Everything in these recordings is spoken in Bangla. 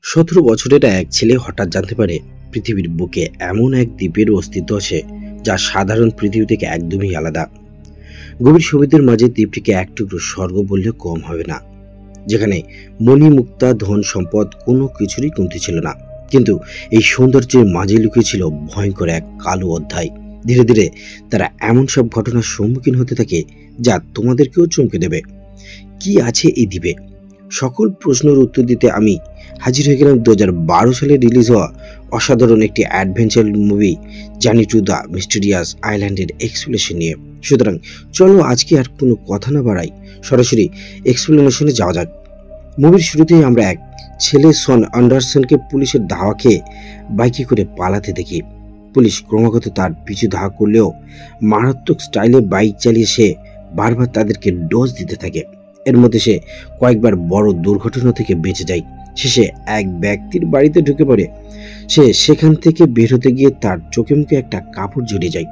17 বছরের এক ছেলে হঠাৎ জানতে পারে পৃথিবীর বুকে এমন এক দ্বীপের অস্তিত্ব আছে যা সাধারণ পৃথিবী থেকে একদমই আলাদা। গভীর সমুদ্রের মাঝে দ্বীপটিকে এক টুকরো স্বর্গ বললে কম হবে না, যেখানে মণিমুক্তা ধন সম্পদ কোনো কিছুরই কমতি ছিল না। কিন্তু এই সৌন্দর্যের মাঝে লুকিয়ে ছিল ভয়ঙ্কর এক কালো অধ্যায়। ধীরে ধীরে তারা এমন সব ঘটনার সম্মুখীন হতে থাকে যা তোমাদেরকেও চমকে দেবে। কি আছে এই দ্বীপে? সকল প্রশ্নের উত্তর দিতে আমি হাজির হয়ে গেলাম 2012 সালে রিলিজ হওয়া অসাধারণ একটি adventure movie journey to the mysterious আইল্যান্ডের এক্সপ্লেনেশন নিয়ে। সুতরাং চলো আজকে আর কোনো কথা না বাড়াই, সরাসরি এক্সপ্লেনেশনে যাওয়া যাক। মুভির শুরুতেই আমরা এক ছেলে শন অ্যান্ডারসনকে পুলিশের ধাওয়া খেয়ে বাইকে করে পালাতে দেখি। পুলিশ ক্রমাগত তার পিছু ধাওয়া করলেও মারাত্মক স্টাইলে বাইক চালিয়ে সে বারবার তাদেরকে ডোজ দিতে থাকে। এর মধ্যে সে কয়েকবার বড় দুর্ঘটনা থেকে বেঁচে যায়। শেষে এক ব্যক্তির বাড়িতে ঢুকে পড়ে। সে সেখান থেকে বের হতে গিয়ে তার চোখে মুখে একটা কাপড় জড়িয়ে যায়।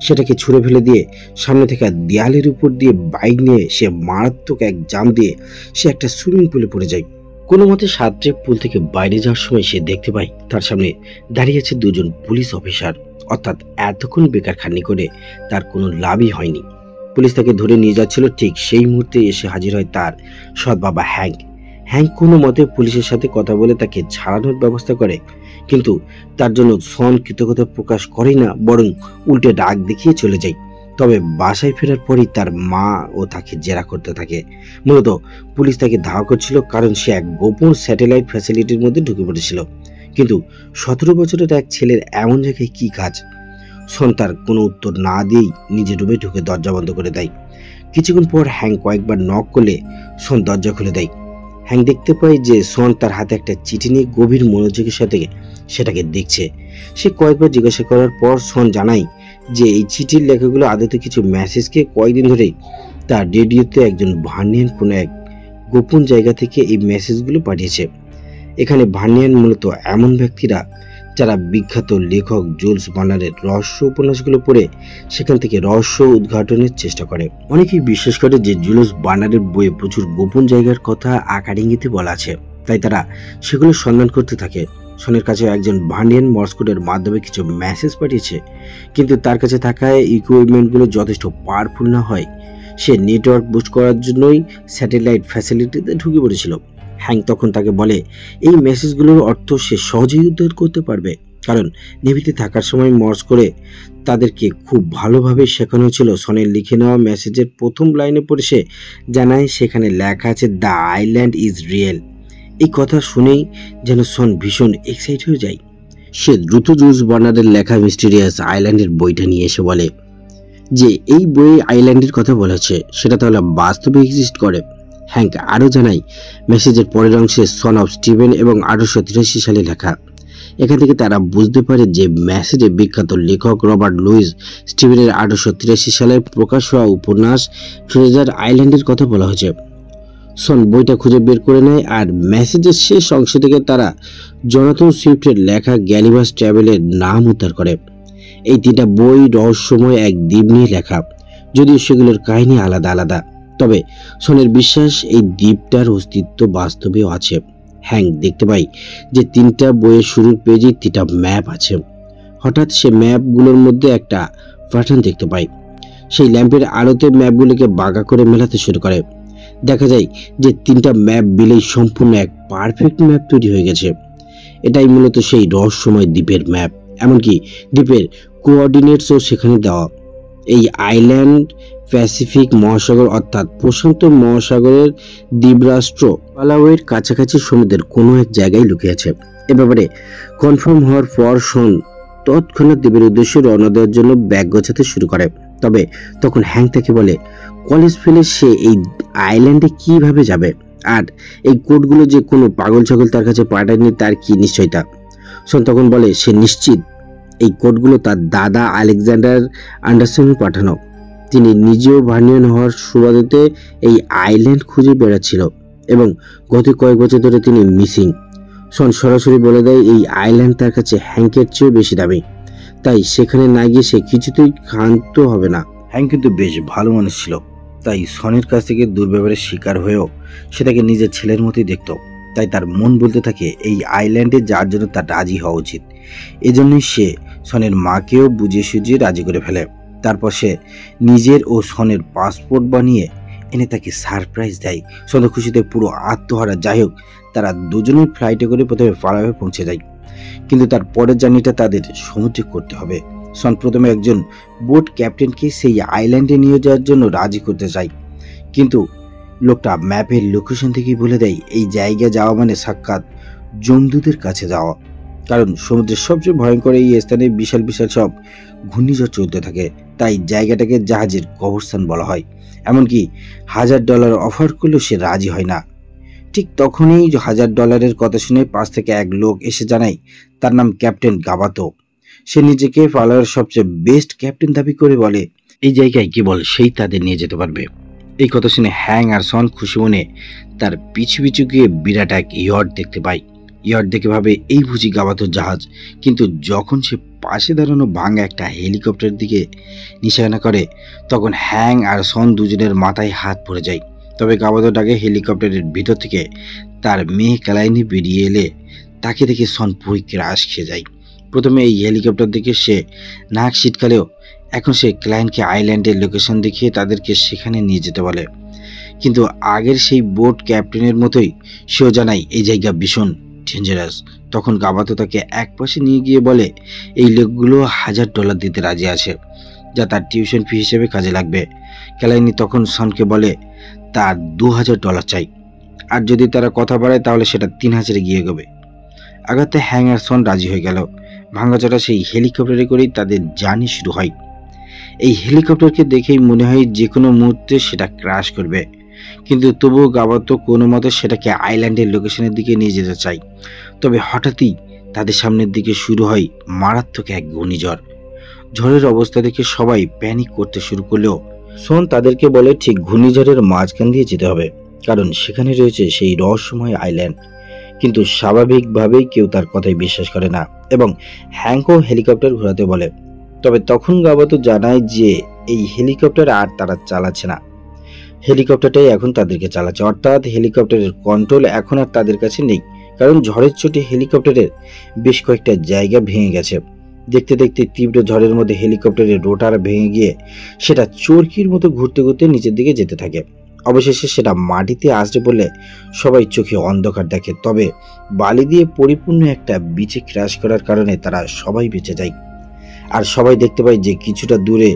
সেটাকে ছুঁড়ে ফেলে দিয়ে সামনে থেকে দেয়ালের উপর দিয়ে বাইক নিয়ে সে মারাত্মক এক জাম দিয়ে সে একটা সুইমিং পুলে পড়ে যায়। কোনো মতে সাঁতরে পুল থেকে বাইরে যাওয়ার সময় সে দেখতে পায় তার সামনে দাঁড়িয়ে আছে দুজন পুলিশ অফিসার। অর্থাৎ এতক্ষণ বেকার খাটনি করে তার কোনো লাভই হয়নি। পুলিশ তাকে ধরে নিয়ে যাচ্ছিল, ঠিক সেই মুহূর্তে এসে হাজির হয় তার সৎ বাবা হ্যাঙ্ক। হ্যাঙ্ক কোনো মতে পুলিশের সাথে কথা বলে তাকে ছাড়ানোর ব্যবস্থা করে, কিন্তু তার জন্য শন কৃতজ্ঞতা প্রকাশ করেই না, বরং উল্টে ডাক দেখিয়ে চলে যায়। তবে বাসায় ফেরার পরই তার মা ও তাকে জেরা করতে থাকে। মূলত পুলিশ তাকে ধাওয়া করছিল কারণ সে এক গোপন স্যাটেলাইট ফ্যাসিলিটির মধ্যে ঢুকে পড়েছিল। কিন্তু 17 বছরের এক ছেলের এমন জায়গায় কি কাজ? শন তার কোনো উত্তর না দিয়েই নিজে রুমে ঢুকে দরজা বন্ধ করে দেয়। কিছুক্ষণ পর হ্যাঙ্ক কয়েকবার নক করলে শন দরজা খুলে দেয়। হ্যাঙ্ক দেখতে পায় যে শন তার হাতে একটা চিঠি নিয়ে গভীর মনোযোগের সাথে সেটাকে দেখছে। সে কয়েকবার জিজ্ঞাসা করার পর শন জানায় যে এই চিঠির লেখাগুলো আদতে কিছু মেসেজকে কয়েকদিন ধরেই তার রেডিওতে একজন ভার্নিয়ান কোনো এক গোপন জায়গা থেকে এই মেসেজগুলো পাঠিয়েছে। এখানে ভার্নিয়ান মূলত এমন ব্যক্তিরা যারা বিখ্যাত লেখক জুলস বার্নারের রহস্য উপন্যাসগুলো পড়ে সেখান থেকে রহস্য উদ্ঘাটনের চেষ্টা করে। অনেকেই বিশ্বাস করে যে জুলস বার্নারের বইয়ে প্রচুর গোপন জায়গার কথা আকার ইঙ্গিতে বলা আছে, তাই তারা সেগুলো সন্ধান করতে থাকে। শনের কাছে একজন ভার্নিয়ান মর্স কোডের মাধ্যমে কিছু মেসেজ পাঠিয়েছে, কিন্তু তার কাছে থাকা ইকুইপমেন্টগুলো যথেষ্ট পাওয়ারফুল না হয় সে নেটওয়ার্ক বুস্ট করার জন্যই স্যাটেলাইট ফ্যাসিলিটিতে ঢুকে পড়েছিল। হ্যাঙ্ক তখন তাকে বলে এই মেসেজগুলোর অর্থ সে সহজেই উদ্ধার করতে পারবে, কারণ নেভিতে থাকার সময় মর্স করে তাদেরকে খুব ভালোভাবে শেখানো হয়েছিল। শনের লিখে নেওয়া মেসেজের প্রথম লাইনে পড়ে সে জানায় সেখানে লেখা আছে দ্য আইল্যান্ড ইজ রিয়েল। এই কথা শুনেই যেন শন ভীষণ এক্সাইট হয়ে যায়। সে দ্রুত জুলস বার্নারের লেখা মিস্টিরিয়াস আইল্যান্ডের বইটা নিয়ে এসে বলে যে এই বইয়ে আইল্যান্ডের কথা বলেছে সেটা তাহলে বাস্তবে এক্সিস্ট করে। হ্যাঙ্ক আরও জানায় মেসেজের পরের অংশে সন অফ স্টিভেন এবং 1883 সালে লেখা। এখান থেকে তারা বুঝতে পারে যে মেসেজে বিখ্যাত লেখক রবার্ট লুইস স্টিভেনের 1883 সালে প্রকাশ হওয়া উপন্যাস ট্রেজার আইল্যান্ডের কথা বলা হয়েছে। সন বইটা খুঁজে বের করে নেয় আর মেসেজের শেষ অংশ থেকে তারা জনাথন সুইফটের লেখা গ্যালিভাস ট্রাভেলের নাম উদ্ধার করে। এই 3টা বই রহস্যময় এক দ্বীপ নিয়ে লেখা, যদিও সেগুলোর কাহিনী আলাদা আলাদা। তবে শনের বিশ্বাস এই দ্বীপটার অস্তিত্ব বাস্তবেও আছে। হ্যাঙ্ক দেখতে পাই যে 3টা বইয়ের শুরুর পেজে 3টা ম্যাপ আছে। হঠাৎ সে ম্যাপগুলোর মধ্যে একটা প্যাটার্ন দেখতে পায়। সেই ল্যাম্পের আলোতে ম্যাপগুলোকে বাঁকা করে মেলাতে শুরু করে। দেখা যায় যে 3টা ম্যাপ মিলেই সম্পূর্ণ এক পারফেক্ট ম্যাপ তৈরি হয়ে গেছে। এটাই মূলত সেই রহস্যময় দ্বীপের ম্যাপ, এমনকি দ্বীপের কোঅর্ডিনেটসও সেখানে দেওয়া। এই আইল্যান্ড প্যাসিফিক মহাসাগর অর্থাৎ প্রশান্ত মহাসাগরের দ্বীপরাষ্ট্র পালাওয়ের কাছাকাছি সমুদ্রের কোনো এক জায়গায় লুকিয়ে আছে। এ ব্যাপারে কনফার্ম হওয়ার পর শন তৎক্ষণাৎ দ্বীপের উদ্দেশ্যে রওনা দেওয়ার জন্য ব্যাগ গোছাতে শুরু করে। তবে তখন হ্যাঙ্ক তাকে বলে কলেজ ফেলে সে এই আইল্যান্ডে কিভাবে যাবে, আর এই কোডগুলো যে কোনো পাগল ছাগল তার কাছে পাঠায়নি তার কি নিশ্চয়তা। শন তখন বলে সে নিশ্চিত এই কোডগুলো তার দাদা আলেকজান্ডার অ্যান্ডারসনের পাঠানো। তিনি নিজেও ভার্নিয়ান হওয়ার সুবাদেতে এই আইল্যান্ড খুঁজে বেড়াচ্ছিল এবং গত কয়েক বছর ধরে তিনি মিসিং। শন সরাসরি বলে দেয় এই আইল্যান্ড তার কাছে হ্যাঙ্কের চেয়েও বেশি দামি, তাই সেখানে না গিয়ে সে কিছুতেই ক্ষান্ত হবে না। হ্যাঙ্ক কিন্তু বেশ ভালো মানুষ ছিল, তাই শনের কাছ থেকে দুর্ব্যবহারের শিকার হয়েও সে তাকে নিজের ছেলের মতোই দেখত। তাই তার মন বলতে থাকে এই আইল্যান্ডে যাওয়ার জন্য তার রাজি হওয়া উচিত। এজন্যই সে সনের মাকেও বুঝিয়ে সুঝিয়ে রাজি করে ফেলে। তারপর সে নিজের ও সনের পাসপোর্ট বানিয়ে এনে তাকে সারপ্রাইজ দেয়। সন খুশিতে পুরো আত্মহারা। যাই হোক, তারা দুজনেই ফ্লাইটে করে প্রথমে পালামে পৌঁছে যায়, কিন্তু তার পরের জার্নিটা তাদের সমুদ্রে করতে হবে। সন প্রথমে একজন বোট ক্যাপ্টেনকে সেই আইল্যান্ডে নিয়ে যাওয়ার জন্য রাজি করতে চায়, কিন্তু লোকটা ম্যাপের লোকেশন থেকেই বলে দেয় এই জায়গা যাওয়া মানে সাক্ষাৎ জমদূতের কাছে যাওয়া। কারণ সমুদ্রের সবচেয়ে ভয়ঙ্কর এই স্থানে বিশাল বিশাল সব ঘূর্ণিঝড় চলতে থাকে, তাই জায়গাটাকে জাহাজের কবরস্থান বলা হয়। এমনকি $1000 অফার করলেও সে রাজি হয় না। ঠিক তখনই $1000 কথা শুনে পাশ থেকে এক লোক এসে জানায় তার নাম ক্যাপ্টেন গাবাতো। সে নিজেকে পালার সবচেয়ে বেস্ট ক্যাপ্টেন দাবি করে বলে এই জায়গায় কেবল সেই তাদের নিয়ে যেতে পারবে। এই কথা শুনে হ্যাং আর সন খুশি মনে তার পিছু পিছু গিয়ে বিরাট এক ইয়ট দেখতে পায়। ইয়ট দেখে ভাবে এই বুঝি গাবাতোর জাহাজ, কিন্তু যখন সে পাশে দাঁড়ানো ভাঙা একটা হেলিকপ্টারের দিকে নিশানা করে তখন হ্যাং আর সন দুজনের মাথায় হাত পড়ে যায়। তবে গাবাতোটাকে হেলিকপ্টারের ভিতর থেকে তার মেয়ে ক্লাইনি বেরিয়ে এলে তাকে দেখে সন পুরো ক্রাশ খেয়ে যায়। প্রথমে এই হেলিকপ্টার দেখে সে নাক শীতকালেও এখন সে ক্লায়েন্টকে আইল্যান্ডের লোকেশন দেখিয়ে তাদেরকে সেখানে নিয়ে যেতে বলে। কিন্তু আগের সেই বোট ক্যাপ্টেনের মতোই সেও জানায় এই জায়গা ভীষণ ডেঞ্জারাস। তখন গাবাতো তাকে এক পাশে নিয়ে গিয়ে বলে এই লোকগুলো $1000 দিতে রাজি আছে, যা তার টিউশন ফি হিসেবে কাজে লাগবে। ক্লাইনি তখন সনকে বলে তার $2000 চাই, আর যদি তারা কথা বাড়ায় তাহলে সেটা 3000-এ গিয়ে গবে। আগাতে হ্যাং আর সন রাজি হয়ে গেল। ভাঙাচোরা সেই হেলিকপ্টারে করেই তাদের জার্নি শুরু হয়। এই হেলিকপ্টারকে দেখেই মনে হয় যে কোনো মুহূর্তে সেটা ক্র্যাশ করবে, কিন্তু তবুও গাবাতো কোনো মতে সেটাকে আইল্যান্ডের লোকেশনের দিকে নিয়ে যেতে চায়। তবে হঠাৎই তাদের সামনের দিকে শুরু হয় মারাত্মক এক ঘূর্ণিঝড়। ঝড়ের অবস্থা দেখে সবাই প্যানিক করতে শুরু করলেও সন তাদেরকে বলে ঠিক ঘূর্ণিঝড়ের মাঝখান দিয়ে যেতে হবে, কারণ সেখানে রয়েছে সেই রহস্যময় আইল্যান্ড। কিন্তু স্বাভাবিকভাবেই কেউ তার কথাই বিশ্বাস করে না এবং হ্যাংকও হেলিকপ্টার ঘোরাতে বলে। তবে তখন গাবাতো জানায় যে এই হেলিকপ্টার আর তারা চালাচ্ছে না, হেলিকপ্টারটাই এখন তাদেরকে চালাচ্ছে, অর্থাৎ হেলিকপ্টারের কন্ট্রোল এখন আর তাদের কাছে নেই। কারণ ঝড়ের চোটে হেলিকপ্টারের বেশ কয়েকটা জায়গা ভেঙে গেছে। দেখতে দেখতে তীব্র ঝড়ের মধ্যে হেলিকপ্টারের রোটার ভেঙে গিয়ে সেটা চরকির মতো ঘুরতে ঘুরতে নিচের দিকে যেতে থাকে। অবশেষে সেটা মাটিতে আছড়ে পড়লে সবাই চোখে অন্ধকার দেখে। তবে বালি দিয়ে পরিপূর্ণ একটা বিচে ক্র্যাশ করার কারণে তারা সবাই বেঁচে যায়। আর সবাই দেখতে পায় যে কিছুটা দূরে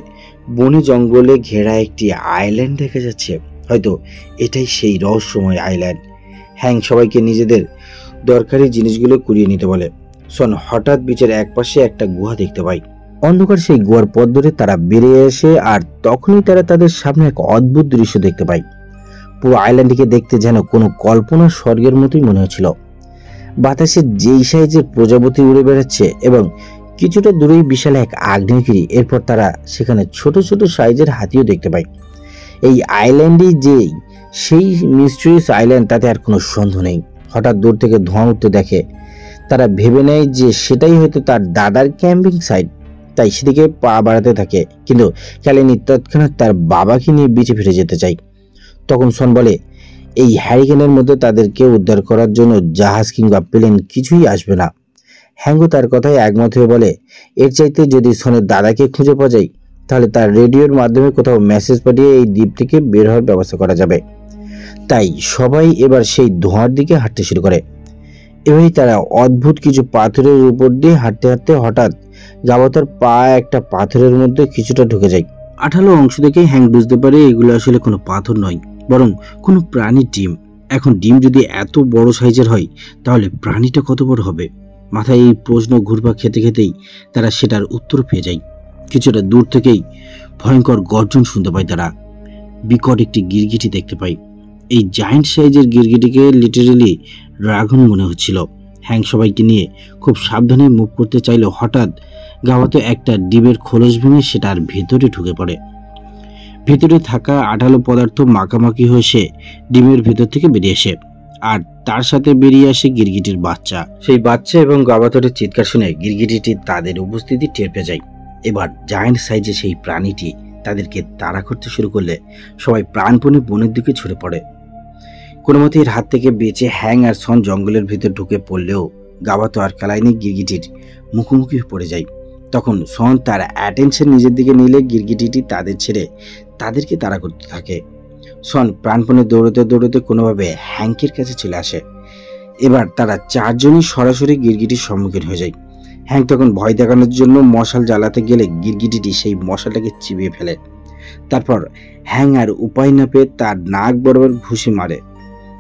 বনে জঙ্গলে ঘেরা একটি আইল্যান্ড দেখা যাচ্ছে। হয়তো এটাই সেই রহস্যময় আইল্যান্ড। হ্যাং সবাইকে নিজেদের দরকারি জিনিসগুলো কুড়িয়ে নিতে বলে। সন হঠাৎ বিচের একপাশে একটা গুহা দেখতে পায়। অন্ধকার সেই গুহার পথ ধরে তারা বেরিয়ে আসে, আর তখনই তারা তাদের সামনে এক অদ্ভুত দৃশ্য দেখতে পায়। পুরো আইল্যান্ডটিকে দেখতে যেন কোনো কল্পনার স্বর্গের মতোই মনে হচ্ছিল। বাতাসে যেই সাইজের প্রজাপতি উড়ে বেড়াচ্ছে এবং কিছুটা দূরেই বিশাল এক আগ্নেয়গিরি। এরপর তারা সেখানে ছোট ছোট সাইজের হাতিও দেখতে পায়। এই আইল্যান্ডে যে সেই মিস্ট্রিয়াস আইল্যান্ড তাতে আর কোনো সন্দেহ নেই। হঠাৎ দূর থেকে ধোঁয়া উঠতে দেখে তারা ভেবে নেয় যে সেটাই হয়তো তার দাদার ক্যাম্পিং সাইট, তাই সেদিকে পা বাড়াতে থাকে। কিন্তু ক্যালেনি তৎক্ষণাৎ তার বাবাকে নিয়ে বিচে ফিরে যেতে চায়। তখন সন বলে এই হ্যারিকেনের মধ্যে তাদেরকে উদ্ধার করার জন্য জাহাজ কিংবা প্লেন কিছুই আসবে না। হ্যাঙ্গো তার কথায় একমত হয়ে বলে এর চাইতে যদি সনের দাদাকে খুঁজে পাওয়া যায় তাহলে তার রেডিওর মাধ্যমে কোথাও মেসেজ পাঠিয়ে এই দ্বীপ থেকে বের হওয়ার ব্যবস্থা করা যাবে। তাই সবাই এবার সেই ধোঁয়ার দিকে হাঁটতে শুরু করে। এভাবেই তারা অদ্ভুত কিছু পাথরের উপর দিয়ে হাঁটতে হাঁটতে হঠাৎ গাবাতোর পা একটা পাথরের মধ্যে কিছুটা ঢুকে যায়। আঠালো অংশ দেখে হ্যাং বুঝতে পারে এগুলো আসলে কোনো পাথর নয়, বরং কোনো প্রাণীর ডিম। এখন ডিম যদি এত বড় সাইজের হয় তাহলে প্রাণীটা কত বড় হবে? মাথায় এই প্রশ্ন ঘুরপাক খেতে খেতেই তারা সেটার উত্তর পেয়ে যায়। কিছুটা দূর থেকেই ভয়ঙ্কর গর্জন শুনতে পায় তারা। বিকট একটি গিরগিটি দেখতে পায়। এই জায়ান্ট সাইজের গিরগিটিকে লিটারেলি ড্রাগন মনে হচ্ছিল। হ্যাং সবাইকে নিয়ে খুব সাবধানে মুভ করতে চাইলে হঠাৎ গাবাতো একটা ডিমের খোলস ভেঙে সেটার ভেতরে ঢুকে পড়ে। ভেতরে থাকা আঠালো পদার্থ মাখামাখি হয়ে সে ডিমের ভেতর থেকে বেরিয়ে আসে, আর তার সাথে বেরিয়ে আসে গিরগিটির বাচ্চা। সেই বাচ্চা এবং গাবাতোরের চিৎকার শুনে গিরগিটিটি তাদের উপস্থিতি টের পেয়ে যায়। এবার জায়ান্ট সাইজে সেই প্রাণীটি তাদেরকে তাড়া করতে শুরু করলে সবাই প্রাণপণে বনের দিকে ছুটে পড়ে। কোনো মতে এর হাত থেকে বেঁচে হ্যাং আর সন জঙ্গলের ভিতর ঢুকে পড়লেও গাবাতো আর কালাইনি গিরগিটির মুখোমুখি পড়ে যায়। তখন সন তার অ্যাটেনশন নিজের দিকে নিলে গিরগিটিটি তাদের ছেড়ে তাদেরকে তাড়া করতে থাকে। সন প্রাণপণে দৌড়তে দৌড়তে কোনোভাবে হ্যাঙ্কের কাছে চলে আসে। এবার তারা চারজনই সরাসরি গিরগিটির সম্মুখীন হয়ে যায়। হ্যাঙ্ক তখন ভয় দেখানোর জন্য মশাল জ্বালাতে গেলে গিরগিটিটি সেই মশালটাকে চিবিয়ে ফেলে। তারপর হ্যাং আর উপায় না পেয়ে তার নাক বরাবর ঘুষি মারে,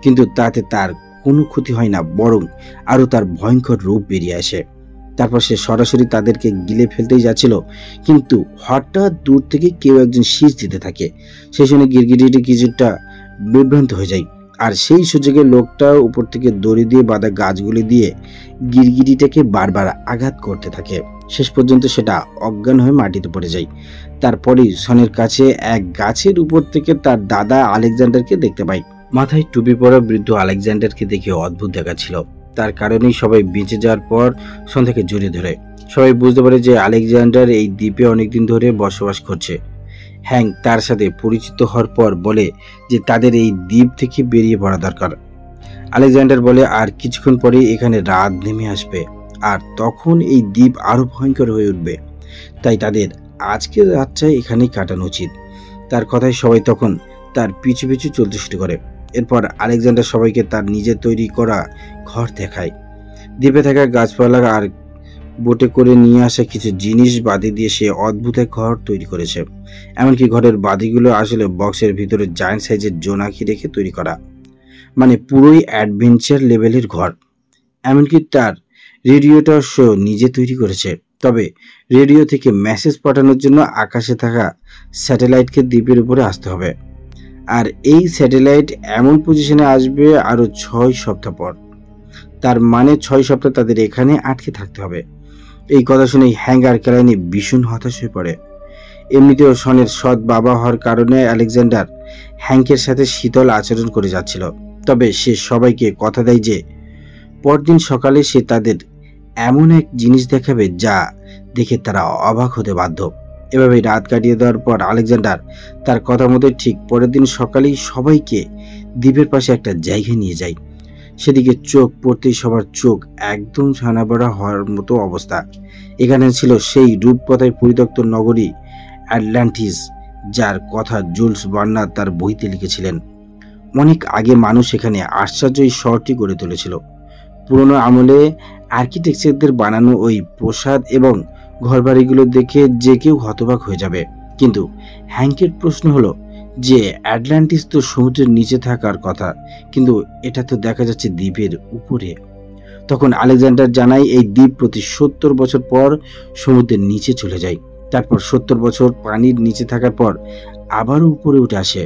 কিন্তু তাতে তার কোনো ক্ষতি হয় না, বরং আরও তার ভয়ঙ্কর রূপ বেরিয়ে আসে। তারপর সে সরাসরি তাদেরকে গিলে ফেলতেই যাচ্ছিল, কিন্তু হঠাৎ দূর থেকে কেউ একজন শীষ দিতে থাকে। সেই শুনে গিরগিটিটি কিছুটা বিভ্রান্ত হয়ে যায়, আর সেই সুযোগে লোকটা উপর থেকে দড়ি দিয়ে বাঁধা গাছগুলি দিয়ে গিরগিটিটাকে বারবার আঘাত করতে থাকে। শেষ পর্যন্ত সেটা অজ্ঞান হয়ে মাটিতে পড়ে যায়। তারপরেই সনের কাছে এক গাছের উপর থেকে তার দাদা আলেকজান্ডারকে দেখতে পায়। মাথায় টুপি পরা বৃদ্ধ আলেকজান্ডারকে দেখে অদ্ভুত দেখাচ্ছিল। তার কারণেই সবাই বেঁচে যাওয়ার পর সন থেকে জড়িয়ে ধরে। সবাই বুঝতে পারে যে আলেকজান্ডার এই দ্বীপে অনেকদিন ধরে বসবাস করছে। হ্যাং তার সাথে পরিচিত হওয়ার পর বলে যে তাদের এই দ্বীপ থেকে বেরিয়ে পড়া দরকার। আলেকজান্ডার বলে আর কিছুক্ষণ পরেই এখানে রাত নেমে আসবে, আর তখন এই দ্বীপ আরো ভয়ঙ্কর হয়ে উঠবে, তাই তাদের আজকের রাতটা এখানেই কাটানো উচিত। তার কথায় সবাই তখন তার পিছু পিছু চলতে শুরু করে। এরপর আলেকজান্ডার সবাইকে তার নিজের তৈরি করা ঘর দেখায়। দ্বীপে থাকা গাছপালা আর বোটে করে নিয়ে আসা কিছু জিনিস বাদি দিয়ে সে অদ্ভুত এক ঘর তৈরি করেছে। এমনকি ঘরের বাদিগুলো আসলে বক্সের ভিতরে জায়ান্ট সাইজের জোনাকি রেখে তৈরি করা, মানে পুরোই অ্যাডভেঞ্চার লেভেলের ঘর। এমনকি তার রেডিওটা সে নিজে তৈরি করেছে, তবে রেডিও থেকে মেসেজ পাঠানোর জন্য আকাশে থাকা স্যাটেলাইটকে দ্বীপের উপরে আসতে হবে, আর এই স্যাটেলাইট এমন পজিশনে আসবে আরো 6 সপ্তাহ পর। তার মানে 6 সপ্তাহ তাদের এখানে আটকে থাকতে হবে। এই কথা শুনে হ্যাং আর ক্যালাইনি ভীষণ হতাশ হয়ে পড়ে। এমনিতেও সনের সৎ বাবা হওয়ার কারণে আলেকজান্ডার হ্যাঙ্কের সাথে শীতল আচরণ করে যাচ্ছিল, তবে সে সবাইকে কথা দেয় যে পরদিন সকালে সে তাদের এমন এক জিনিস দেখাবে যা দেখে তারা অবাক হতে বাধ্য। এভাবেই রাত কাটিয়ে দেওয়ার পর আলেকজান্ডার তার কথা মতো ঠিক পরের দিন সকালেই সবাইকে দ্বীপের পাশে একটা জায়গায় নিয়ে যায়। সেদিকে চোখ পড়তেই সবার চোখ একদম ছানাবড়া হওয়ার মতো অবস্থা। এখানে ছিল সেই রূপকথায় পরিত্যক্ত নগরী অ্যাটলান্টিস, যার কথা জুলস ভার্নার তার বইতে লিখেছিলেন। অনেক আগে মানুষ এখানে আশ্চর্য এই শহরটি গড়ে তুলেছিল। পুরনো আমলে আর্কিটেকচারদের বানানো ওই প্রাসাদ এবং ঘরবাড়িগুলো দেখে যে কেউ হতবাক হয়ে যাবে। কিন্তু হ্যাঙ্কের প্রশ্ন হলো যে অ্যাটলান্টিস তো সমুদ্রের নিচে থাকার কথা, কিন্তু এটা তো দেখা যাচ্ছে দ্বীপের উপরে। তখন আলেকজান্ডার জানায় এই দ্বীপ প্রতি 70 বছর পর সমুদ্রের নিচে চলে যায়, তারপর 70 বছর পানির নিচে থাকার পর আবারও উপরে উঠে আসে।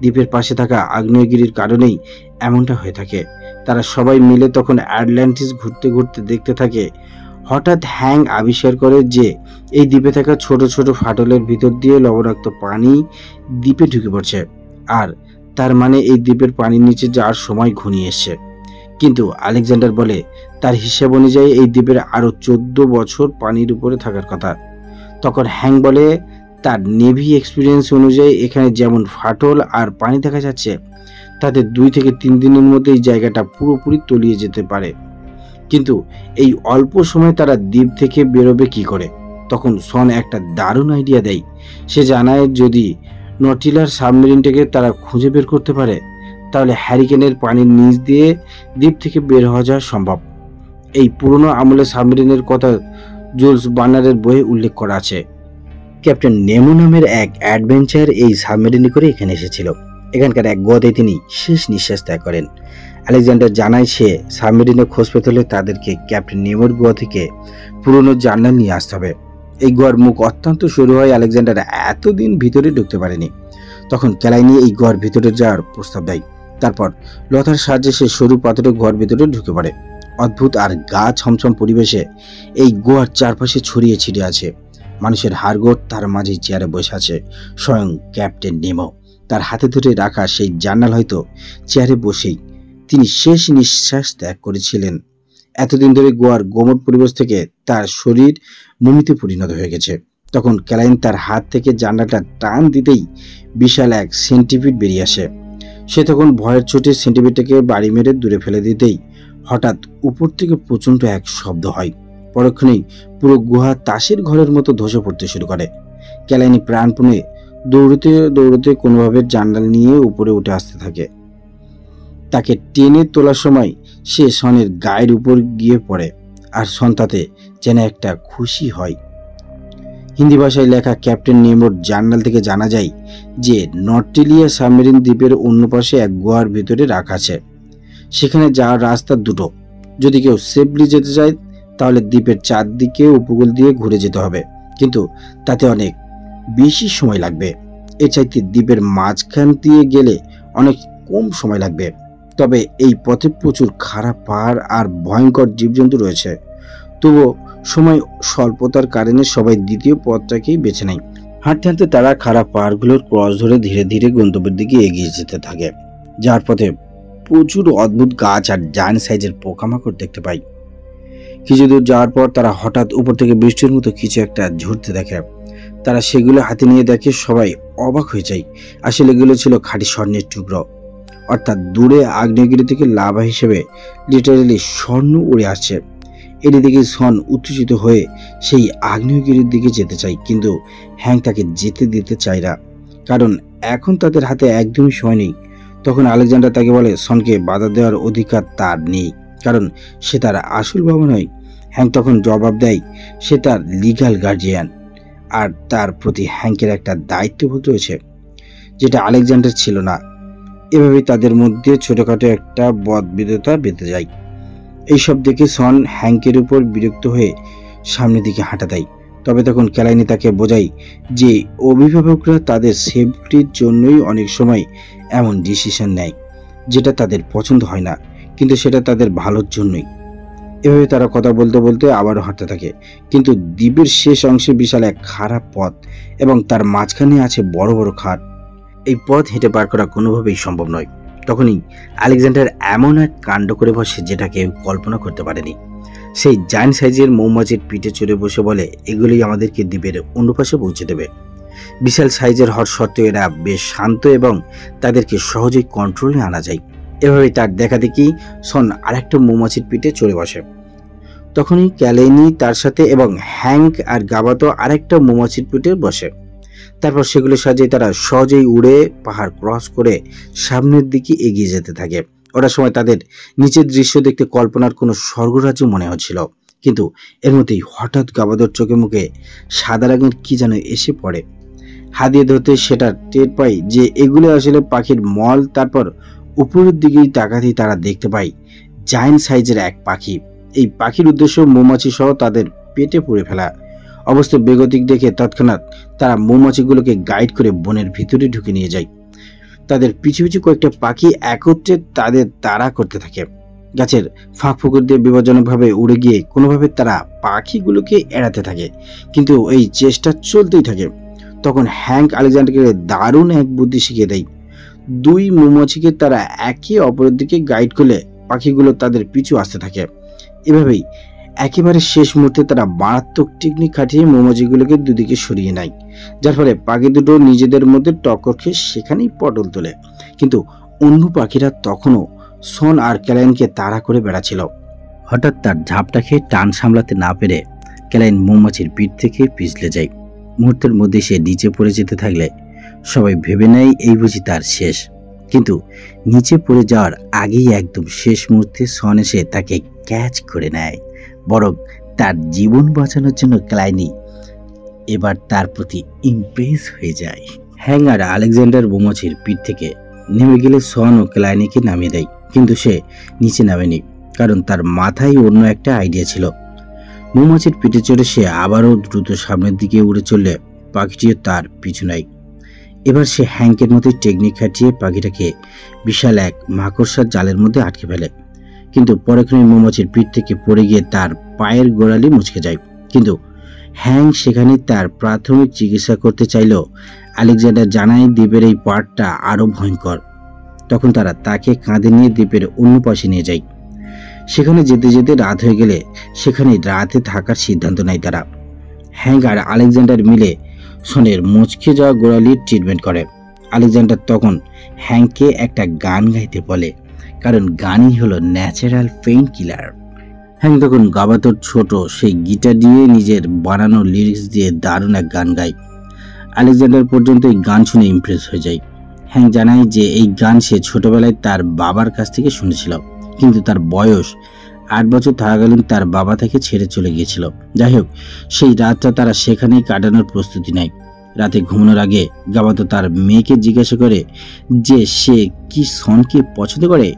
দ্বীপের পাশে থাকা আগ্নেয়গিরির কারণেই এমনটা হয়ে থাকে। তারা সবাই মিলে তখন অ্যাটলান্টিস ঘুরতে ঘুরতে দেখতে থাকে। হঠাৎ হ্যাং আবিষ্কার করে যে এই দ্বীপে থাকা ছোট ছোট ফাটলের ভিতর দিয়ে লবণাক্ত পানি দ্বীপে ঢুকে পড়ছে, আর তার মানে এই দ্বীপের পানির নিচে যাওয়ার সময় ঘনিয়ে এসছে। কিন্তু আলেকজান্ডার বলে তার হিসাব অনুযায়ী এই দ্বীপের আরো 14 বছর পানির উপরে থাকার কথা। তখন হ্যাং বলে তার নেভি এক্সপিরিয়েন্স অনুযায়ী এখানে যেমন ফাটল আর পানি দেখা যাচ্ছে, তাতে 2 থেকে 3 দিনের মধ্যে এই জায়গাটা পুরোপুরি তলিয়ে যেতে পারে। কিন্তু এই অল্প সময় তারা দ্বীপ থেকে বেরোবে কি করে? তখন সন একটা দারুণ আইডিয়া দেয়। সে জানায় যদি নটিলার সাবমেরিনটাকে তারা খুঁজে বের করতে পারে, তাহলে হ্যারিকেনের পানির নিচ দিয়ে দ্বীপ থেকে বের হওয়া যাওয়া সম্ভব। এই পুরনো আমলের সাবমেরিনের কথা জুলস ভার্নারের বইয়ে উল্লেখ করা আছে। ক্যাপ্টেন নেমো নামের এক অ্যাডভেঞ্চার এই সাবমেরিনে করে এখানে এসেছিল। এখানকার এক গোয়াতে তিনি শেষ নিঃশ্বাস ত্যাগ করেন। আলেকজান্ডার জানায় সে সাবমেরিনে খোঁজ পেতে হলে তাদেরকে ক্যাপ্টেন নেমোর গোয়া থেকে পুরনো জার্নাল নিয়ে আসতে হবে। এই গোয়ার মুখ অত্যন্ত সরু হয়, আলেকজান্ডার এতদিন ভিতরে ঢুকতে পারেনি। তখন ক্যালাইনি এই গোয়ার ভিতরে যাওয়ার প্রস্তাব দেয়। তারপর লতার সাহায্যে সে সরু পাথরের গোয়ার ভিতরে ঢুকে পড়ে। অদ্ভুত আর গা ছমছম পরিবেশে এই গোয়ার চারপাশে ছড়িয়ে ছিটিয়ে আছে মানুষের হাড়গোড়। তার মাঝে চেয়ারে বসে আছে স্বয়ং ক্যাপ্টেন নেমো। তার হাতে ধরে রাখা সেই জার্নাল হয়তো চেয়ারে বসেই তিনি শেষ নিঃশ্বাস ত্যাগ করেছিলেন। এতদিন ধরে গোয়ার গোমট পরিবেশ থেকে তার শরীর মমিতে পরিণত হয়ে গেছে। তখন ক্যালাইন তার হাত থেকে জার্নালটা টান দিতেই বিশাল এক সেন্টিপিড বেরিয়ে আসে। সে তখন ভয়ের চোটে সেন্টিমিটারকে বাড়ি মেরে দূরে ফেলে দিতেই হঠাৎ উপর থেকে প্রচণ্ড এক শব্দ হয়। পরক্ষণেই পুরো গুহা তাসের ঘরের মতো ধসে পড়তে শুরু করে। ক্যালাইনি প্রাণপণে দৌড়তে দৌড়তে কোনোভাবে জানালা নিয়ে উপরে উঠে আসতে থাকে। তাকে টেনে তোলার সময় সে সনের গায়ের উপর গিয়ে পড়ে, আর সন তাতে যেন একটা খুশি হয়। হিন্দি ভাষায় লেখা ক্যাপ্টেন নেমোর জার্নাল থেকে জানা যায় যে নর্টিলিয়া সাবমেরিন দ্বীপের অন্য পাশে এক গুহার ভিতরে রাখা আছে। সেখানে যাওয়ার রাস্তা দুটো। যদি কেউ সেফলি যেতে চায় তাহলে দ্বীপের চারদিকে উপকূল দিয়ে ঘুরে যেতে হবে, কিন্তু তাতে অনেক বেশি সময় লাগবে। এর চাইতে দ্বীপের মাঝখান দিয়ে গেলে অনেক কম সময় লাগবে। তবে এই পথে প্রচুর খারাপ পাহাড় আর ভয়ঙ্কর জীবজন্তু রয়েছে। তবুও সময় স্বল্পতার কারণে সবাই দ্বিতীয় পথটাকেই বেছে নেয়। হাঁটতে হাঁটতে তারা খারাপ পাহাড়গুলোর ক্রস ধরে ধীরে ধীরে গন্তব্যের দিকে এগিয়ে যেতে থাকে, যার পথে প্রচুর অদ্ভুত গাছ আর জায়ান্ট সাইজের পোকামাকড় দেখতে পায়। কিছু দূর যাওয়ার পর তারা হঠাৎ উপর থেকে বৃষ্টির মতো কিছু একটা ঝরতে দেখে। তারা সেগুলো হাতে নিয়ে দেখে সবাই অবাক হয়ে যায়। আসলে এগুলো ছিল খাঁটি স্বর্ণের টুকরো, অর্থাৎ দূরে আগ্নেয়গিরি থেকে লাভা হিসেবে লিটারেলি স্বর্ণ উড়ে আসছে। এটি দেখে সন উত্তেজিত হয়ে সেই আগ্নেয়গিরির দিকে যেতে চায়, কিন্তু হ্যাং তাকে যেতে দিতে চায় না, কারণ এখন তাদের হাতে একদমই সময় নেই। তখন আলেকজান্ডার তাকে বলে সনকে বাধা দেওয়ার অধিকার তার নেই, কারণ সে তার আসল বাবা নয়। হ্যাং তখন জবাব দেয় সে তার লিগ্যাল গার্জিয়ান, আর তার প্রতি হ্যাংকের একটা দায়িত্ববোধ রয়েছে যেটা আলেকজান্ডার ছিল না। এভাবেই তাদের মধ্যে ছোটখাটো একটা বদবিধতা বেঁধে যায়। এইসব দেখে সন হ্যাংকের উপর বিরক্ত হয়ে সামনের দিকে হাঁটা দেয়। তবে তখন ক্যালাইনি তাকে বোঝায় যে অভিভাবকরা তাদের সেফটির জন্যই অনেক সময় এমন ডিসিশন নেয় যেটা তাদের পছন্দ হয় না, কিন্তু সেটা তাদের ভালোর জন্যই। এভাবে তারা কথা বলতে বলতে আবারও হাঁটতে থাকে, কিন্তু দ্বীপের শেষ অংশে বিশাল এক খারাপ পথ এবং তার মাঝখানে আছে বড় বড় খাদ। এই পথ হেঁটে পার করা কোনোভাবেই সম্ভব নয়। তখনই আলেকজান্ডার এমন এক কাণ্ড করে বসে যেটা কেউ কল্পনা করতে পারেনি। সেই জায়ান্ট সাইজের মৌমাছির পিঠে চড়ে বসে বলে এগুলোই আমাদেরকে দ্বীপের অন্য পাশে পৌঁছে দেবে। বিশাল সাইজের হওয়ার সত্ত্বেও এরা বেশ শান্ত এবং তাদেরকে সহজেই কন্ট্রোলে আনা যায়। এভাবেই তার দেখা দেখি সন আরেকটা মৌমাছির পিঠে চড়ে বসে। তখনই ক্যালেনি তার সাথে এবং হ্যাংক আর গাবাতো আরেকটা মৌমাছির পিঠে বসে। তারপর সেগুলো সাজিয়ে তারা সহজেই উড়ে পাহাড় ক্রস করে সামনের দিকে এগিয়ে যেতে থাকে। ওটার সময় তাদের নিচের দৃশ্য দেখতে কল্পনার কোনো স্বর্গরাজ্য মনে হচ্ছিল, কিন্তু এর মধ্যেই হঠাৎ গাবাদোর চোখে মুখে সাদা রঙের কি যেন এসে পড়ে। হাত দিয়ে ধরতে সেটা টের পাই যে এগুলো আসলে পাখির মল। তারপর উপরের দিকেই তাকাতেই তারা দেখতে পায় জায়ান্ট সাইজের এক পাখি। এই পাখির উদ্দেশ্য মৌমাছি সহ তাদের পেটে পুড়ে ফেলা। অবস্থা বেগতিক দেখে তৎক্ষণাৎ তারা মৌমাছিগুলোকে গাইড করে বনের ভিতরে ঢুকে নিয়ে যায়। তাদের পিছু পিছু কয়েকটা পাখি একত্রে তাদের তাড়া করতে থাকে। গাছের ফাঁক ফুকুর দিয়ে বিপজ্জনকভাবে উড়ে গিয়ে কোনোভাবে তারা পাখিগুলোকে এড়াতে থাকে, কিন্তু এই চেষ্টা চলতেই থাকে। তখন হ্যাংক আলেকজান্ডারকে দারুণ এক বুদ্ধি শিখিয়ে দেয়। দুই মৌমাছিকে তারা একে অপরের দিকে গাইড করলে পাখিগুলো তাদের পিছু আসতে থাকে। এভাবেই একেবারে শেষ মুহূর্তে তারা মারাত্মক টেকনিক খাটিয়ে মৌমাছিগুলোকে দুদিকে সরিয়ে নেয়, যার ফলে পাখি দুটো নিজেদের মধ্যে টক্কর খেয়ে সেখানেই পটল তোলে। কিন্তু অন্য পাখিরা তখনও সন আর ক্যালাইনকে তাড়া করে বেড়াচ্ছিল। হঠাৎ তার ঝাপটা খেয়ে টান সামলাতে না পেরে ক্যালাইন মৌমাছির পিঠ থেকে পিছলে যায়। মুহূর্তের মধ্যে সে নিচে পড়ে যেতে থাকলে সবাই ভেবে নেয় এই বুঝি তার শেষ। কিন্তু নিচে পড়ে যাওয়ার আগেই একদম শেষ মুহূর্তে সন এসে তাকে ক্যাচ করে নেয়। বরং তার জীবন বাঁচানোর জন্য ক্যালাইনি এবার তার প্রতি ইমপ্রেস হয়ে যায়। হ্যাং আর আলেকজান্ডার মৌমাছির পিঠ থেকে নেমে গেলে সন ও ক্যালাইনিকে নামিয়ে দেয়, কিন্তু সে নিচে নামেনি, কারণ তার মাথায় অন্য একটা আইডিয়া ছিল। মৌমাছির পিঠে চড়ে সে আবারও দ্রুত সামনের দিকে উড়ে চললে পাখিটিও তার পিছু নেয়। এবার সে হ্যাংকের মতোই টেকনিক খাটিয়ে পাখিটাকে বিশাল এক মাকড়সার জালের মধ্যে আটকে ফেলে। কিন্তু পরক্ষণে মৌমাছির পিঠ থেকে পড়ে গিয়ে তার পায়ের গোড়ালি মুচকে যায়। কিন্তু হ্যাং সেখানে তার প্রাথমিক চিকিৎসা করতে চাইলেও আলেকজান্ডার জানায় দ্বীপের এই পার্টটা আরো ভয়ঙ্কর। তখন তারা তাকে কাঁধে নিয়ে দ্বীপের অন্য পাশে নিয়ে যায়। সেখানে যেতে যেতে রাত হয়ে গেলে সেখানে রাতে থাকার সিদ্ধান্ত নেয় তারা। হ্যাং আর আলেকজান্ডার মিলে সনের মুচকে যাওয়া গোড়ালির ট্রিটমেন্ট করে, আলেকজান্ডার তখন হ্যাংকে একটা গান গাইতে বলে, কারণ গানই হলো ন্যাচারাল পেইন কিলার। হ্যাং তখন গাবাতোর ছোট সেই গিটার দিয়ে নিজের বানানো লিরিক্স দিয়ে দারুণ এক গান গায়। আলেকজান্ডার পর্যন্ত এই গান শুনে ইমপ্রেস হয়ে যায়। হ্যাং জানায় যে এই গান সে ছোটবেলায় তার বাবার কাছ থেকে শুনেছিল, কিন্তু তার বয়স 8 বছর থাকাকালীন তার বাবা তাকে ছেড়ে চলে গিয়েছিল। যাই হোক, সেই রাতটা তারা সেখানেই কাটানোর প্রস্তুতি নেয়। রাতে ঘুমানোর আগে গাবাতো তার মেয়েকে জিজ্ঞাসা করে যে সে কি সনকে পছন্দ করে।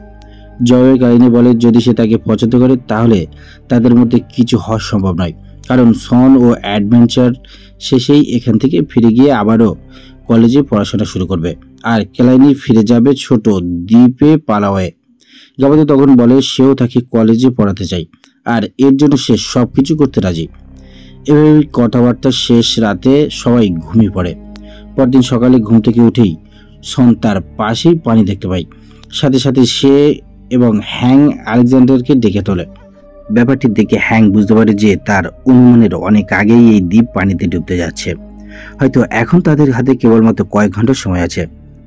জয়ের কাহিনী বলে যদি সে তাকে পছন্দ করে তাহলে তাদের মধ্যে কিছু হওয়া সম্ভব নয়, কারণ সন ও অ্যাডভেঞ্চার শেষেই এখান থেকে ফিরে গিয়ে আবারও কলেজে পড়াশোনা শুরু করবে, আর কেলাইনি ফিরে যাবে ছোট দ্বীপে পালাওয়ে। গাবাতো তখন বলে সেও তাকে কলেজে পড়াতে চায়, আর এর জন্য সে সবকিছু করতে রাজি। এভাবে কথাবার্তা শেষ রাতে সবাই ঘুমিয়ে পড়ে। পরদিন সকালে ঘুম থেকে উঠেই সন তার পাশেই পানি দেখতে পায়। সাথে সাথে সে এবং হ্যাং আলেকজান্ডারকে ডেকে তোলে। ব্যাপারটি দেখে হ্যাং বুঝতে পারে যে তার অনুমানের অনেক আগেই এই দ্বীপ পানিতে ডুবতে যাচ্ছে। হয়তো এখন তাদের হাতে কেবলমাত্র কয়েক ঘন্টা সময় আছে।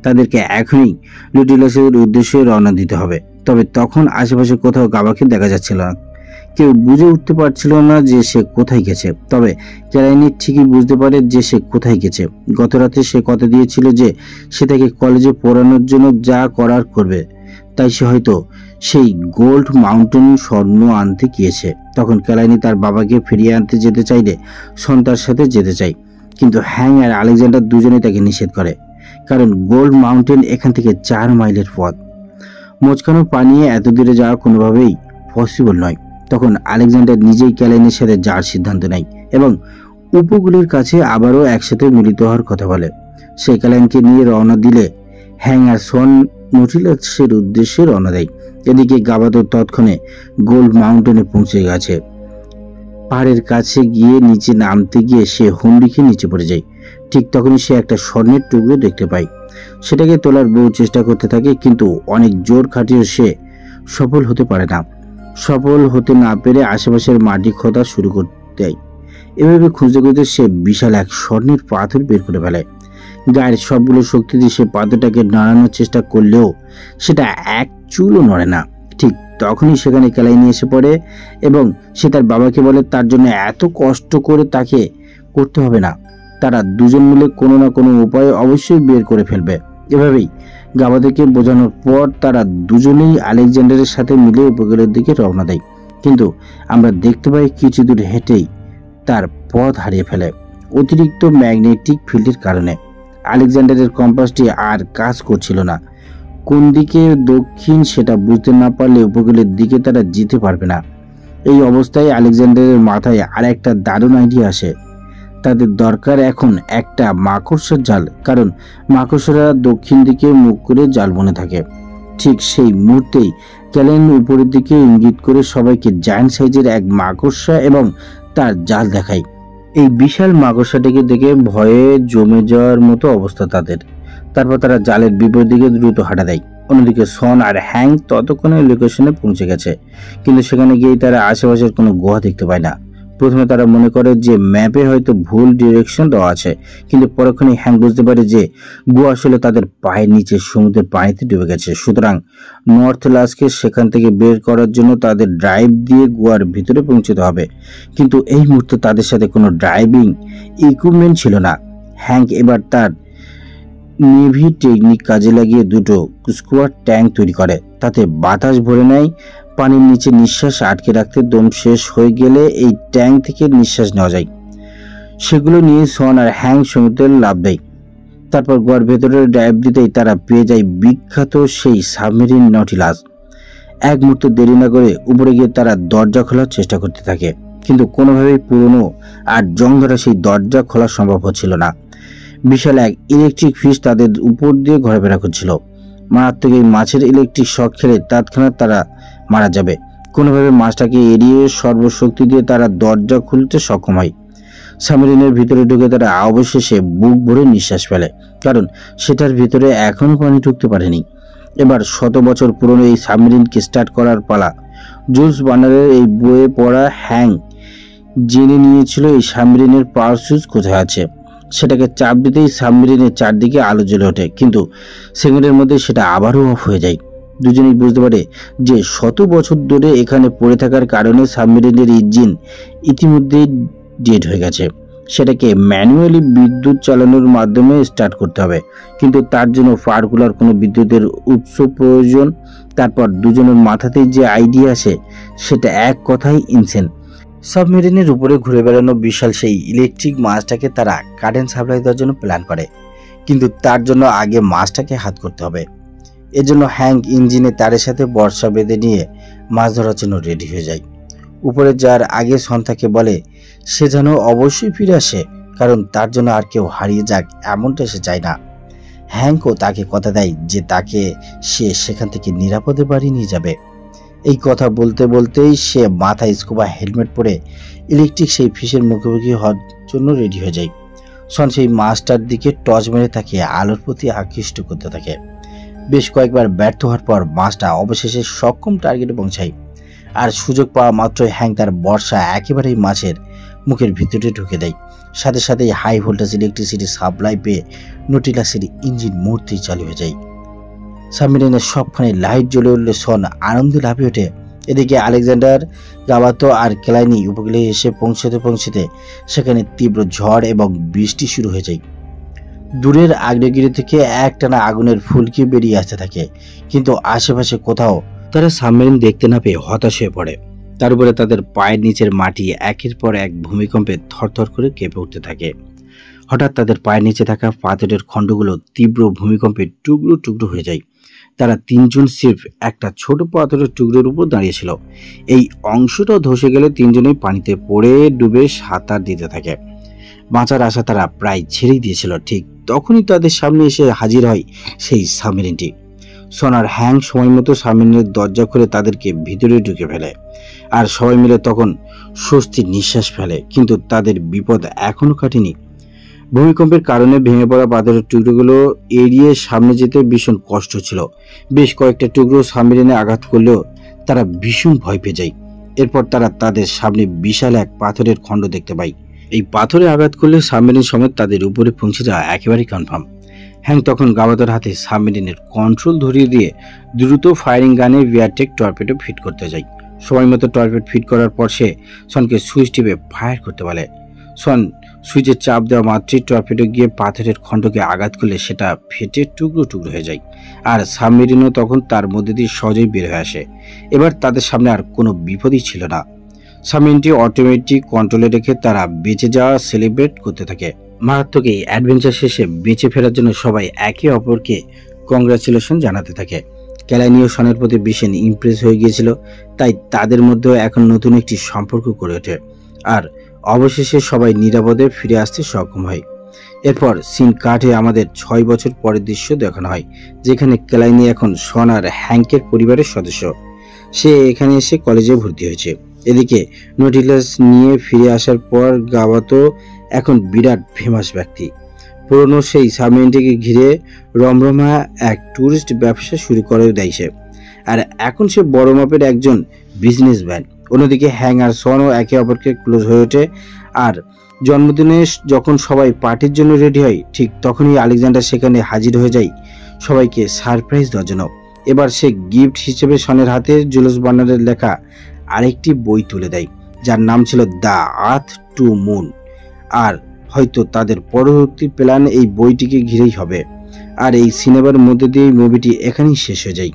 তাদেরকে এখনই লুটিলাসের উদ্দেশ্যে রওনা দিতে হবে। তবে তখন আশেপাশে কোথাও গাবাকে দেখা যাচ্ছিল না। কেউ বুঝে উঠতে পারছিল না যে সে কোথায় গেছে। তবে কেলাইনি ঠিকই বুঝতে পারে যে সে কোথায় গেছে। গত রাতে সে কথা দিয়েছিল যে সে তাকে কলেজে পড়ানোর জন্য যা করার করবে, তাই সে হয়তো সেই গোল্ড মাউন্টেন স্বর্ণ আনতে গিয়েছে। তখন কেলাইনি তার বাবাকে ফিরিয়ে আনতে যেতে চাইলে সন তার সাথে যেতে চায়, কিন্তু হ্যাং আর আলেকজান্ডার দুজনেই তাকে নিষেধ করে, কারণ গোল্ড মাউন্টেন এখান থেকে 4 মাইলের পথ। মোচকানো পানিয়ে এত দূরে যাওয়া কোনোভাবেই পসিবল নয়। তখন আলেকজান্ডার নিজেই ক্যালাইনের সাথে যাওয়ার সিদ্ধান্ত নেয় এবং উপকূলের কাছে আবারও একসাথে মিলিত হওয়ার কথা বলে। সে ক্যালাইনকে নিয়ে রওনা দিলে হ্যাং আর সন নটিলাসের উদ্দেশ্যে রওনা দেয়। এদিকে গাবাতো তৎক্ষণে গোল্ড মাউন্টেনে পৌঁছে গেছে। পাহাড়ের কাছে গিয়ে নিচে নামতে গিয়ে সে হুমড়ি খেয়ে নিচে পড়ে যায়। ঠিক তখনই সে একটা স্বর্ণের টুকরো দেখতে পায়। সেটাকে তোলার বহু চেষ্টা করতে থাকে, কিন্তু অনেক জোর খাটিয়েও সে সফল হতে পারে না। সফল হতে না পেরে আশেপাশের মাটি খোঁড়া শুরু করতে দেয়। এভাবে খুঁজতে খুঁজতে সে বিশাল এক স্বর্ণের পাথর বের করে ফেলে। গায়ের সবগুলো শক্তি দিয়ে সে পাথরটাকে নাড়ানোর চেষ্টা করলেও সেটা এক চুলও নড়ে না। ঠিক তখনই সেখানে কেলাইনি এসে পড়ে এবং সে তার বাবাকে বলে তার জন্য এত কষ্ট করে তাকে করতে হবে না। তারা দুজন মিলে কোনো না কোনো উপায়ে অবশ্যই বের করে ফেলবে। এভাবেই গাবাতোকে বোঝানোর পর তারা দুজনেই আলেকজান্ডারের সাথে মিলে উপকূলের দিকে রওনা দেয়। কিন্তু আমরা দেখতে পাই কিছু দূর হেঁটেই তার পথ হারিয়ে ফেলে অতিরিক্ত ম্যাগনেটিক ফিল্ডের কারণে। আলেকজান্ডারের কম্পাসটি আর কাজ করছিল না। কোন দিকে দক্ষিণ সেটা বুঝতে না পারলে উপকূলের দিকে তারা যেতে পারবে না। এই অবস্থায় আলেকজান্ডারের মাথায় আর একটা দারুণ আইডিয়া আসে। তাদের দরকার এখন একটা মাকড়সার জাল, কারণ মাকড়সারা দক্ষিণ দিকে মুখ করে জাল বনে থাকে। ঠিক সেই মুহূর্তেই ক্যালেন উপরের দিকে ইঙ্গিত করে সবাইকে জায়ান্ট সাইজের এক মাকড়সা এবং তার জাল দেখায়। এই বিশাল মাকড়সাটিকে দেখে ভয়ে জমে যাওয়ার মতো অবস্থা তাদের। তারপর তারা জালের বিপরীত দিকে দ্রুত হাঁটা দেয়। অন্যদিকে সন আর হ্যাং ততক্ষণে লোকেশনে পৌঁছে গেছে, কিন্তু সেখানে গিয়েই তারা আশেপাশের কোনো গুহা দেখতে পায় না। প্রথমে তারা মনে করে যে ম্যাপে হয়তো ভুল ডিরেকশন দেওয়া আছে, কিন্তু পরক্ষণেই হ্যাং বুঝতে পারে যে গুহা আসলে তাদের পায়ের নিচে সমুদ্রের পানিতে ডুবে গেছে। সুতরাং নর্থ লাসকে সেখান থেকে বের করার জন্য তাদের ড্রাইভ দিয়ে গুহার ভিতরে পৌঁছতে হবে। কিন্তু এই মুহূর্তে তাদের সাথে কোনো ড্রাইভিং ইকুইপমেন্ট ছিল না। হ্যাং এবার তার নেভি টেকনিক কাজে লাগিয়ে দুটো স্কুয়ার ট্যাঙ্ক তৈরি করে। তাতে বাতাস ভরে নেয়। পানির নিচে নিঃশ্বাস আটকে রাখতে দম শেষ হয়ে গেলে এই ট্যাঙ্ক থেকে নিঃশ্বাস নেওয়া যায়। সেগুলো নিয়ে সন আর হ্যাং সমুদ্রে লাফ দেয়। তারপর গোয়ার ভেতরে ড্রাইভ দিতেই তারা পেয়ে যায় বিখ্যাত সেই সাবমেরিন নটিলাস। এক মুহূর্ত দেরি না করে উপরে গিয়ে তারা দরজা খোলার চেষ্টা করতে থাকে, কিন্তু কোনোভাবেই পুরনো আর জং ধরা সেই দরজা খোলা সম্ভব হচ্ছিল না। বিশাল এক ইলেকট্রিক ফিশ তাদের উপর দিয়ে ঘোরাফেরা করছিল। মারাত্মক এই মাছের ইলেকট্রিক শক খেলে তৎক্ষণাৎ তারা মারা যাবে। কোনোভাবে মাছটাকে এড়িয়ে সর্বশক্তি দিয়ে তারা দরজা খুলতে সক্ষম হয়। সাবমেরিনের ভিতরে ঢুকে তারা অবশেষে বুক ভরে নিঃশ্বাস ফেলে, কারণ সেটার ভিতরে এখনো পানি ঢুকতে পারেনি। এবার 100 বছর পুরনো এই সাবমেরিনকে স্টার্ট করার পালা। জুলস বার্নারের এই বইয়ে পড়া হ্যাং জেনে নিয়েছিল এই সাবমেরিনের পাওয়ার সুইচ কোথায় আছে। সেটাকে চাপ দিতেই সাবমেরিনের চারদিকে আলো জ্বলে ওঠে, কিন্তু সেকেন্ডের মধ্যে সেটা আবারও অফ হয়ে যায়। দুজনেই বুঝতে পারে যে শত বছর ধরে এখানে পড়ে থাকার কারণে সাবমেরিনের ইঞ্জিন ইতিমধ্যেই ডেড হয়ে গেছে। সেটাকে ম্যানুয়ালি বিদ্যুৎ চালানোর মাধ্যমে স্টার্ট করতে হবে, কিন্তু তার জন্য পার্টিকুলার কোনো বিদ্যুতের উৎস প্রয়োজন। তারপর দুজনের মাথাতেই যে আইডিয়া আসে সেটা এক কথাই ইনসেন। সাবমেরিনের উপরে ঘুরে বেড়ানো বিশাল সেই ইলেকট্রিক মাছটাকে তারা কারেন্ট সাপ্লাই দেওয়ার জন্য প্ল্যান করে, কিন্তু তার জন্য আগে মাছটাকে হাত করতে হবে। এজন্য হ্যাঙ্ক ইঞ্জিনে তারের সাথে বর্ষা বেঁধে নিয়ে মাছ ধরার জন্য রেডি হয়ে যায়। উপরে যার আগে সন্তাকে বলে সে যেন অবশ্যই ফিরে আসে, কারণ তার জন্য আর কেউ হারিয়ে যাক এমনটা সে চায় না। হ্যাঙ্কও তাকে কথা দেয় যে তাকে সে সেখান থেকে নিরাপদে বাড়ি নিয়ে যাবে। এই কথা বলতে বলতেই সে মাথায় স্কুবা হেলমেট পরে ইলেকট্রিক সেই ফিশের মুখোমুখি হওয়ার জন্য রেডি হয়ে যায়। সন সেই মাছটার দিকে টর্চ মেরে তাকে আলোর প্রতি আকৃষ্ট করতে থাকে। বেশ কয়েকবার ব্যর্থ হওয়ার পর মাছটা অবশেষে সক্ষম টার্গেটে পৌঁছায়, আর সুযোগ পাওয়া মাত্রই হ্যাঙ্ক তার বর্ষা একেবারেই মাছের মুখের ভিতরে ঢুকে দেয়। সাথে সাথেই হাই ভোল্টেজ ইলেকট্রিসিটি সাপ্লাই পেয়ে নটিলাসের ইঞ্জিন মুহূর্তেই চালু হয়ে যায়। সাবমেরিনের সবখানে লাইট জ্বলে উঠলে সন আনন্দে লাফিয়ে ওঠে। এদিকে আলেকজান্ডার, গাবাতো আর ক্লাইনি উপকূলে এসে পৌঁছতে সেখানে তীব্র ঝড় এবং বৃষ্টি শুরু হয়ে যায়। দূরের আগ্নেয়গিরি থেকে একটানা আগুনের ফুলকি বেরিয়ে আসতে থাকে, কিন্তু আশেপাশে কোথাও তারা সাবমেরিন দেখতে না পেয়ে হতাশ হয়ে পড়ে। তার উপরে তাদের পায়ের নিচের মাটি একের পর এক ভূমিকম্পে থরথর করে কেঁপে উঠতে থাকে। হঠাৎ তাদের পায়ের নিচে থাকা পাথরের খণ্ডগুলো তীব্র ভূমিকম্পে টুকরো টুকরো হয়ে যায়। তারা তিনজন সির্ফ একটা ছোট পাথরের টুকরোর উপর দাঁড়িয়েছিল। এই অংশটা ধসে গেলে তিনজনেই পানিতে পড়ে ডুবে সাঁতার দিতে থাকে। বাঁচার আশা তারা প্রায় ছেড়েই দিয়েছিল। ঠিক তখনই তাদের সামনে এসে হাজির হয় সেই সাবমেরিনটি। সোনার হ্যাঙ্ক সময় মতো সাবমেরিনের দরজা খুলে তাদেরকে ভিতরে ঢুকে ফেলে, আর সবাই মিলে তখন স্বস্তির নিঃশ্বাস ফেলে। কিন্তু তাদের বিপদ এখনো কাটেনি। ভূমিকম্পের কারণে ভেঙে পড়া পাথরের টুকরোগুলো এড়িয়ে সামনে যেতে ভীষণ কষ্ট ছিল। বেশ কয়েকটা টুকরো সাবমেরিনে আঘাত করলেও তারা ভীষণ ভয় পেয়ে যায়। এরপর তারা তাদের সামনে বিশাল এক পাথরের খণ্ড দেখতে পায়। এই পাথরে আঘাত করলে সাবমেরিন সমেত তাদের উপরে পৌঁছে যাওয়া একেবারেই কনফার্ম। হ্যাঙ্ক তখন গাবাতোর হাতে সাবমেরিনের কন্ট্রোল ধরিয়ে দিয়ে দ্রুত ফায়ারিং গানে ভিয়ারটেক টর্পেডো ফিট করতে যায়। সময় মতো টর্পেড ফিট করার পর সে সনকে সুইচ টিপে ফায়ার করতে বলে। সন সুইচের চাপ দেওয়া মাত্রই টর্পেডো গিয়ে পাথরের খণ্ডকে আঘাত করলে সেটা ফেটে টুকরো টুকরো হয়ে যায়, আর সাবমেরিনও তখন তার মধ্যে দিয়ে সহজেই বের হয়ে আসে। এবার তাদের সামনে আর কোনো বিপদই ছিল না। সাবমেরিনটি অটোমেটিক কন্ট্রোলে রেখে তারা বেঁচে যাওয়া সেলিব্রেট করতে থাকে। মারাত্মক এই অ্যাডভেঞ্চার শেষে বেঁচে ফেরার জন্য সবাই একে অপরকে কংগ্রাচুলেশন জানাতে থাকে। ক্যালানিও সনের প্রতি ভীষণ ইমপ্রেস হয়ে গিয়েছিল, তাই তাদের মধ্যেও এখন নতুন একটি সম্পর্ক গড়ে ওঠে, আর অবশেষে সবাই নিরাপদে ফিরে আসতে সক্ষম হয়। এরপর সিন কাটে আমাদের 6 বছর পরের দৃশ্য দেখানো হয়, যেখানে ক্যালানি এখন সন আর হ্যাঙ্কের পরিবারের সদস্য। সে এখানে এসে কলেজে ভর্তি হয়েছে। এদিকে নটিলাস নিয়ে ফিরে আসার পর গাবাতো এখন বিরাট ফেমাস ব্যক্তি। পুরনো সেই সাবমেরিনটিকে ঘিরে রমরমা এক ট্যুরিস্ট ব্যবসা শুরু করে দেয় সে, আর এখন সে বড় মাপের একজন বিজনেসম্যান। অন্যদিকে হ্যাং আর সনও একে অপরকে ক্লোজ হয়ে ওঠে, আর জন্মদিনে যখন সবাই পার্টির জন্য রেডি হয় ঠিক তখনই আলেকজান্ডার সেখানে হাজির হয়ে যায় সবাইকে সারপ্রাইজ দেওয়ার জন্য। এবার সে গিফট হিসেবে সনের হাতে জুলস বার্নারের লেখা আরেকটি বই তুলে দেয়, যার নাম ছিল দ্য আর্থ টু মুন। আর হয়তো তাদের পরবর্তী প্ল্যান এই বইটিকে ঘিরেই হবে। আর এই সিনেমার মধ্যে দিয়ে মুভিটি এখানেই শেষ হয়ে যায়।